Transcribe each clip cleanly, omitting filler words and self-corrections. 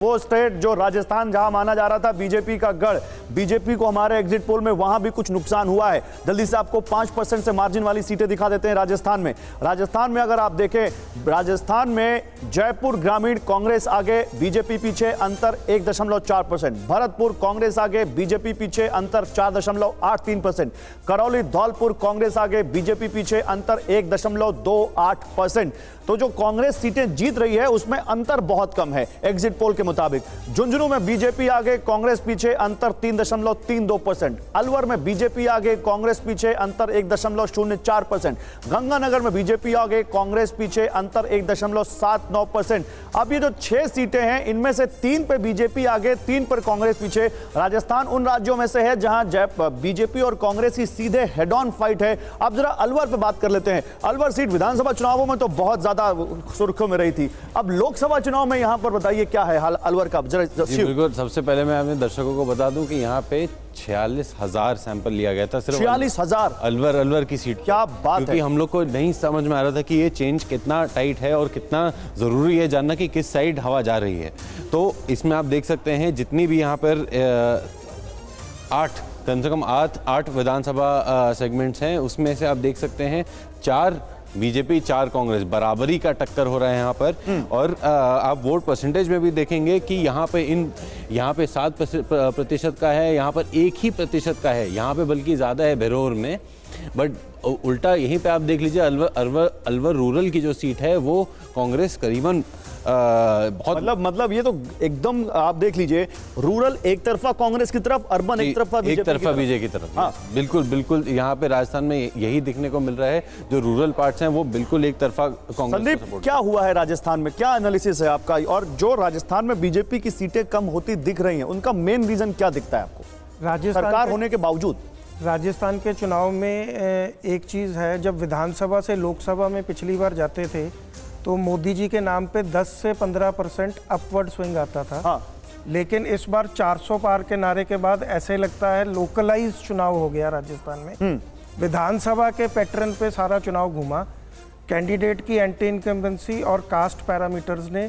वो स्टेट जो राजस्थान जहां माना जा रहा था बीजेपी का गढ़, बीजेपी को हमारे एग्जिट पोल में वहां भी कुछ नुकसान हुआ है। जल्दी से आपको 5% से मार्जिन वाली सीटें दिखा देते हैं राजस्थान में। राजस्थान में अगर आप देखें, राजस्थान में जयपुर ग्रामीण कांग्रेस आगे, बीजेपी पीछे, अंतर 1.4%। भरतपुर कांग्रेस आगे, बीजेपी पीछे, अंतर 4.83%। करौली धौलपुर कांग्रेस आगे, बीजेपी पीछे, अंतर 1.28%। तो जो कांग्रेस सीटें जीत रही है उसमें अंतर बहुत कम है एग्जिट पोल के मुताबिक। झुंझुनू में बीजेपी आगे, कांग्रेस पीछे, अंतर 3.32%। अलवर में बीजेपी आगे, कांग्रेस पीछे, अंतर 1.04%। गंगानगर में बीजेपी आगे, कांग्रेस पीछे, अंतर 1.79%। अब ये जो 6 सीटें हैं इनमें से 3 पे बीजेपी आगे, 3 पर कांग्रेस पीछे। राजस्थान उन राज्यों में से है जहां बीजेपी और कांग्रेस की सीधे हेड ऑन फाइट है। अब जरा अलवर पे बात कर लेते हैं। अलवर सीट विधानसभा चुनावों में तो बहुत ज्यादा सुर्खियों में रही थी, अब लोकसभा चुनाव में यहां पर बताइए क्या है हाल अलवर का। बिल्कुल, सबसे पहले मैं अपने दर्शकों को बता दूं कि यहाँ पे 46,000 सैंपल लिया गया था, सिर्फ 46,000 अलवर की सीट। क्या बात है। क्योंकि हम लोग को नहीं समझ में आ रहा था कि ये चेंज कितना टाइट है और कितना जरूरी है जानना कि किस साइड हवा जा रही है। तो इसमें आप देख सकते हैं जितनी भी यहाँ पर 8 कम से कम 8 विधानसभा सेगमेंट्स हैं, उसमें से आप देख सकते हैं 4 बीजेपी 4 कांग्रेस, बराबरी का टक्कर हो रहा है यहाँ पर। और आप वोट परसेंटेज में भी देखेंगे कि यहाँ पे 7% का है, यहाँ पर 1% का है, यहाँ पे बल्कि ज़्यादा है बेरोर में। बट उल्टा यहीं पे आप देख लीजिए अलवर रूरल की जो सीट है वो कांग्रेस करीबन बहुत मतलब ये तो एकदम आप देख लीजिए, रूरल एक तरफा कांग्रेस की तरफ, अर्बन एक तरफा बीजेपी की तरफ। हाँ, बिल्कुल यहाँ पे राजस्थान में यही दिखने को मिल रहा है, जो रूरल पार्ट्स हैं वो बिल्कुल एक तरफा कांग्रेस। संदीप, क्या हुआ है राजस्थान में, क्या एनालिसिस है आपका? और जो राजस्थान में बीजेपी की सीटें कम होती दिख रही हैं उनका मेन रीजन क्या दिखता है आपको, सरकार होने के बावजूद? राजस्थान के चुनाव में एक चीज़ है, जब विधानसभा से लोकसभा में पिछली बार जाते थे तो मोदी जी के नाम पे 10 से 15% अपवर्ड स्विंग आता था। हाँ। लेकिन इस बार 400 पार के नारे के बाद ऐसे लगता है लोकलाइज चुनाव हो गया राजस्थान में। विधानसभा के पैटर्न पे सारा चुनाव घूमा। कैंडिडेट की एंटी इनकम्बेंसी और कास्ट पैरामीटर्स ने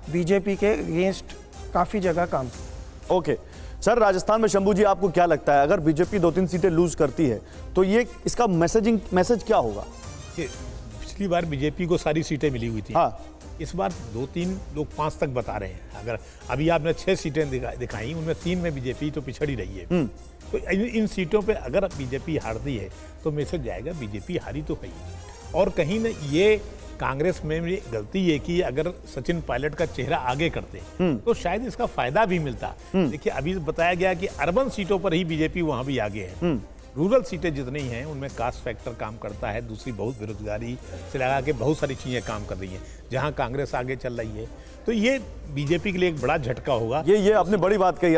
बीजेपी के अगेंस्ट काफ़ी जगह काम किया। ओके सर, राजस्थान में शंभू जी आपको क्या लगता है, अगर बीजेपी 2-3 सीटें लूज करती है तो ये इसका मैसेज क्या होगा? पिछली बार बीजेपी को सारी सीटें मिली हुई थी। हाँ। इस बार 2-3 लोग 5 तक बता रहे हैं। अगर अभी आपने 6 सीटें दिखाई, उनमें 3 में बीजेपी तो पिछड़ी रही है। तो इन सीटों पे अगर बीजेपी हारती है तो मैसेज जाएगा बीजेपी हारी तो है। और कहीं ना ये कांग्रेस में भी गलती ये की, अगर सचिन पायलट का चेहरा आगे करते तो शायद इसका फायदा भी मिलता। देखिए, अभी बताया गया कि अर्बन सीटों पर ही बीजेपी वहां भी आगे है। रूरल सीटें जितनी हैं उनमें कास्ट फैक्टर काम करता है, दूसरी बहुत बेरोजगारी से लगा के बहुत सारी चीजें काम कर रही हैं, जहां कांग्रेस आगे चल रही है। तो ये बीजेपी के लिए एक बड़ा झटका होगा। ये आपने बड़ी बात कही।